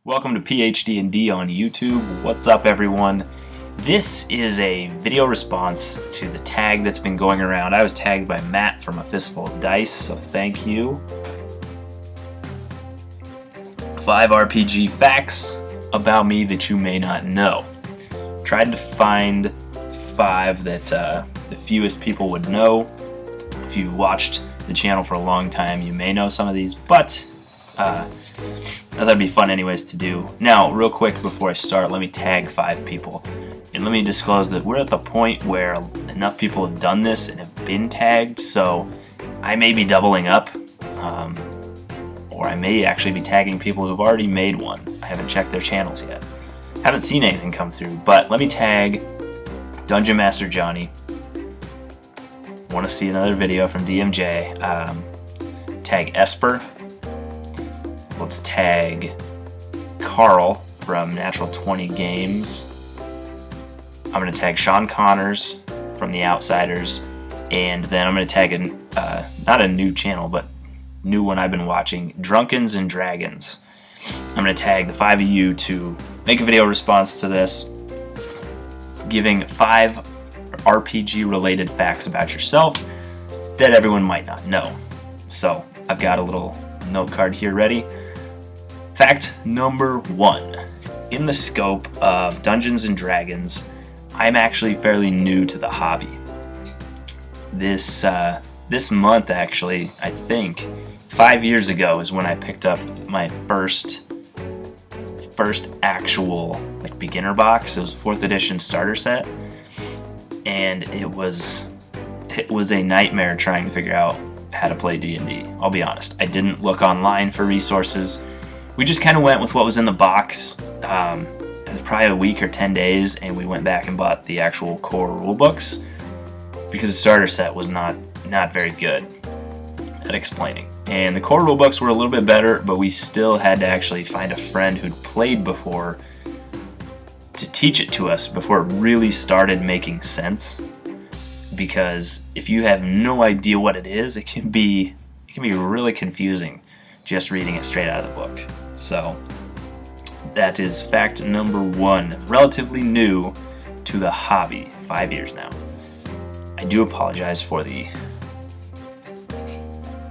Welcome to PhD&D on YouTube. What's up, everyone? This is a video response to the tag that's been going around. I was tagged by Matt from A Fistful of Dice, so thank you. 5 RPG facts about me that you may not know. Tried to find 5 that the fewest people would know. If you watched the channel for a long time, you may know some of these, but I thought it'd be fun anyways to do. Now, real quick before I start, let me tag 5 people. And let me disclose that we're at the point where enough people have done this and have been tagged, so I may be doubling up, or I may actually be tagging people who've already made one. I haven't checked their channels yet. Haven't seen anything come through, but let me tag Dungeon Master Johnny. Want to see another video from DMJ. Tag Esper. Let's tag Carl from Natural 20 Games. I'm going to tag Sean Connors from The Outsiders. And then I'm going to tag, not a new channel, but new one I've been watching, Drunkens Dragons. I'm going to tag the 5 of you to make a video response to this, giving 5 RPG-related facts about yourself that everyone might not know. So I've got a little note card here ready. Fact number 1. In the scope of Dungeons & Dragons, I'm actually fairly new to the hobby. This month, actually, I think, 5 years ago is when I picked up my first actual beginner box. It was 4th edition starter set, and it was a nightmare trying to figure out how to play D&D. I'll be honest, I didn't look online for resources. We just kind of went with what was in the box. It was probably a week or 10 days, and we went back and bought the actual core rulebooks because the starter set was not very good at explaining. And the core rulebooks were a little bit better, but we still had to actually find a friend who'd played before to teach it to us before it really started making sense. Because if you have no idea what it is, it can be really confusing just reading it straight out of the book. So that is fact number 1. Relatively new to the hobby, 5 years now. I do apologize for the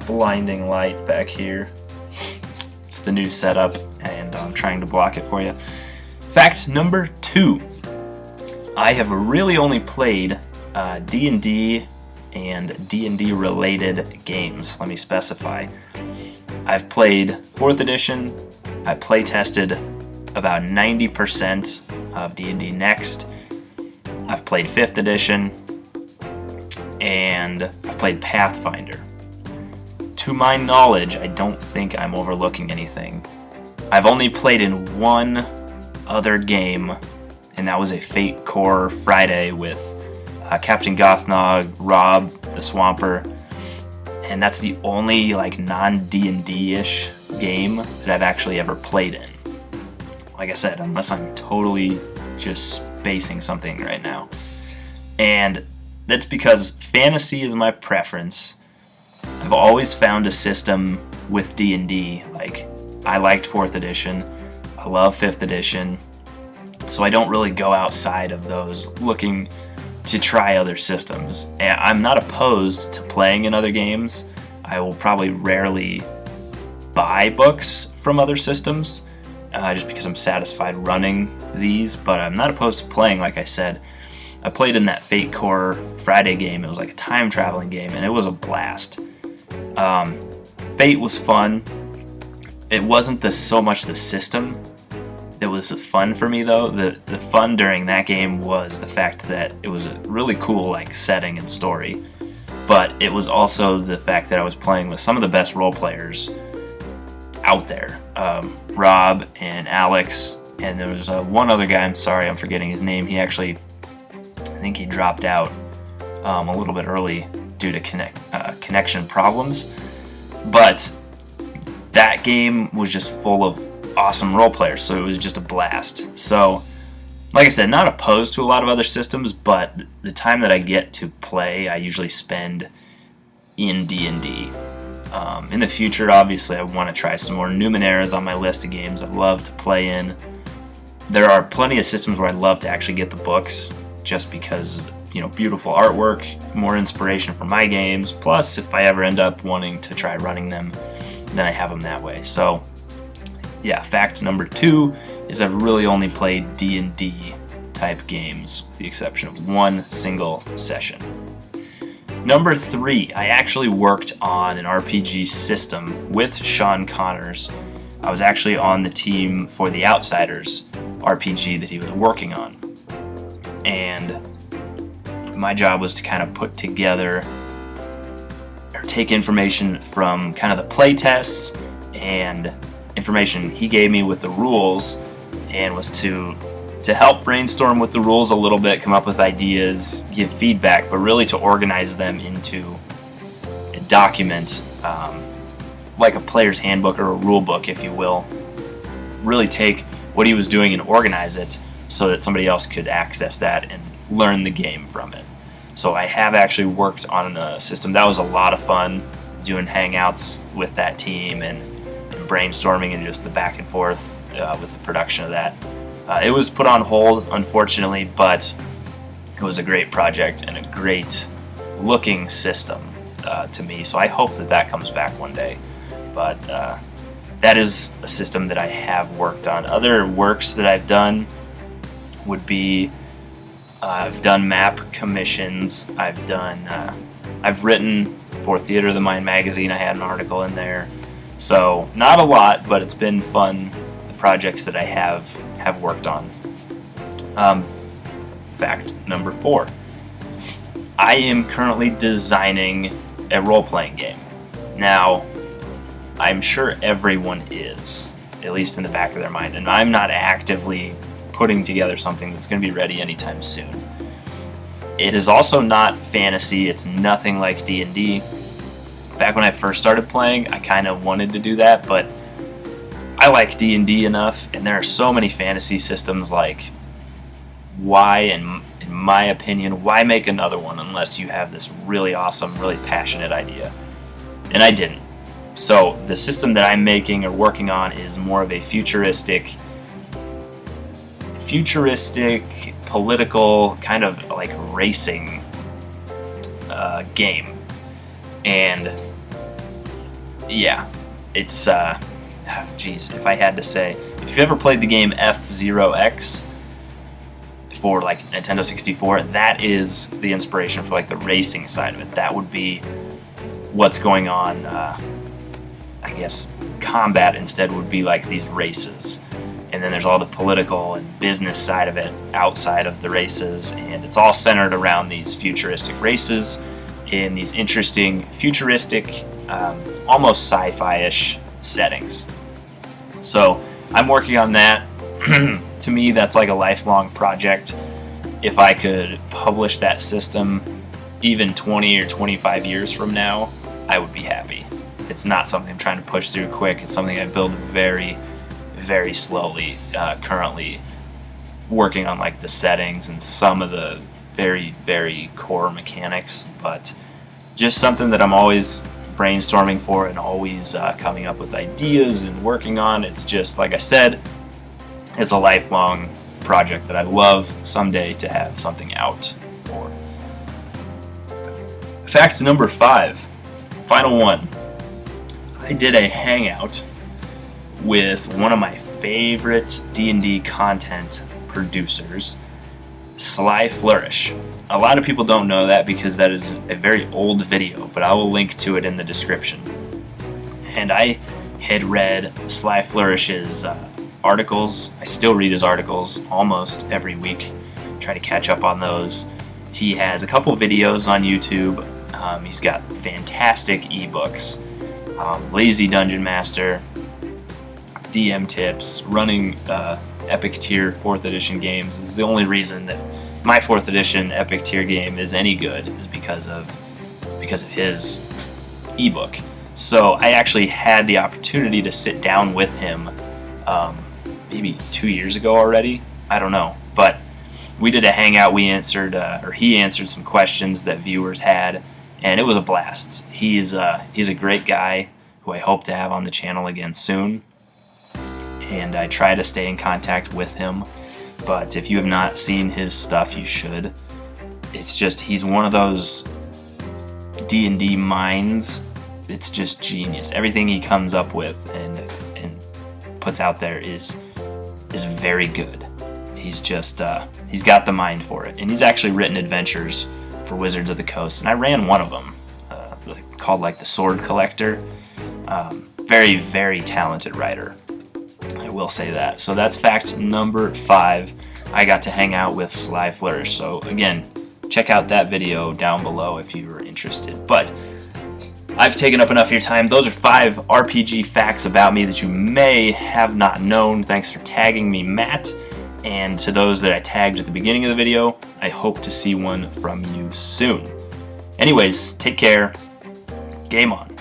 blinding light back here. It's the new setup, and I'm trying to block it for you. Fact number 2. I have really only played D&D and D&D related games. Let me specify. I've played 4th edition. I play tested about 90% of D&D Next. I've played 5th edition, and I've played Pathfinder. To my knowledge, I don't think I'm overlooking anything. I've only played in one other game, and that was a Fate Core Friday with Captain Gothnog, Rob, the Swamper, and that's the only non-D&D-ish game that I've actually ever played in. Like I said, unless I'm totally just spacing something right now. And that's because fantasy is my preference. I've always found a system with D&D, I liked 4th edition, I love 5th edition, so I don't really go outside of those looking to try other systems. And I'm not opposed to playing in other games. I will probably rarely buy books from other systems, just because I'm satisfied running these, but I'm not opposed to playing. Like I said, I played in that Fate Core Friday game. It was like a time traveling game, and it was a blast. Fate was fun. It wasn't so much the system that was fun for me, though. The fun during that game was the fact that it was a really cool setting and story, but it was also the fact that I was playing with some of the best role players out there. Rob and Alex, and there was one other guy, I'm sorry, I'm forgetting his name. He actually, I think he dropped out a little bit early due to connection problems, but that game was just full of awesome role players, so it was just a blast. So, like I said, not opposed to a lot of other systems, but the time that I get to play, I usually spend in D&D. In the future, obviously, I want to try some more Numenera's on my list of games I'd love to play in. There are plenty of systems where I'd love to actually get the books, just because, beautiful artwork, more inspiration for my games. Plus, if I ever end up wanting to try running them, then I have them that way. So, yeah, fact number 2 is I've really only played D&D type games, with the exception of one single session. Number 3, I actually worked on an RPG system with Sean Connors. I was actually on the team for the Outsiders RPG that he was working on. And my job was to kind of put together, or take information from kind of the play tests and information he gave me with the rules, and was to help brainstorm with the rules a little bit, come up with ideas, give feedback, but really to organize them into a document, like a player's handbook or a rule book, if you will. Really take what he was doing and organize it so that somebody else could access that and learn the game from it. So I have actually worked on a system. That was a lot of fun, doing hangouts with that team and brainstorming and just the back and forth with the production of that. It was put on hold, unfortunately, but it was a great project and a great looking system to me. So I hope that comes back one day. But that is a system that I have worked on. Other works that I've done would be I've done map commissions. I've written for Theater of the Mind magazine. I had an article in there. So not a lot, but it's been fun. The projects that I have worked on. Fact number 4. I am currently designing a role-playing game. Now, I'm sure everyone is, at least in the back of their mind, and I'm not actively putting together something that's going to be ready anytime soon. It is also not fantasy. It's nothing like D&D. Back when I first started playing, I kind of wanted to do that, but I like D&D enough, and there are so many fantasy systems, like, why, in my opinion, why make another one unless you have this really awesome, really passionate idea? And I didn't. So the system that I'm making or working on is more of a futuristic, political, kind of like racing game. And yeah, it's if I had to say, if you've ever played the game F-Zero X for like Nintendo 64, that is the inspiration for like the racing side of it. That would be what's going on. I guess combat instead would be like these races, and then there's all the political and business side of it outside of the races, and it's all centered around these futuristic races in these interesting futuristic, almost sci-fi-ish settings. So I'm working on that. To me, that's like a lifelong project. If I could publish that system even 20 or 25 years from now, I would be happy. It's not something I'm trying to push through quick. It's something I build very, very slowly. Currently working on like the settings and some of the very, very core mechanics, but just something that I'm always brainstorming for and always coming up with ideas and working on. It's just, like I said, it's a lifelong project that I'd love someday to have something out for. Fact number 5, final one. I did a hangout with one of my favorite D&D content producers, SlyFlourish. A lot of people don't know that because that is a very old video, but I will link to it in the description. And I had read SlyFlourish's articles. I still read his articles almost every week, try to catch up on those. He has a couple videos on YouTube. He's got fantastic ebooks. Lazy Dungeon Master, DM tips, running Epic Tier 4th edition games. This is the only reason that my 4th edition Epic Tier game is any good, is because of his ebook. So I actually had the opportunity to sit down with him maybe 2 years ago already. I don't know, but we did a hangout. We answered, or he answered some questions that viewers had, and it was a blast. He's a great guy who I hope to have on the channel again soon, and I try to stay in contact with him. But if you have not seen his stuff, you should. It's just, he's one of those D&D minds. It's just genius. Everything he comes up with and puts out there is very good. He's just he's got the mind for it, and he's actually written adventures for Wizards of the Coast, and I ran one of them called like the Sword Collector. Very, very talented writer, I will say that. So that's fact number 5. I got to hang out with SlyFlourish. So again, check out that video down below if you are interested. But I've taken up enough of your time. Those are 5 RPG facts about me that you may have not known. Thanks for tagging me, Matt. And to those that I tagged at the beginning of the video, I hope to see one from you soon. Anyways, take care. Game on.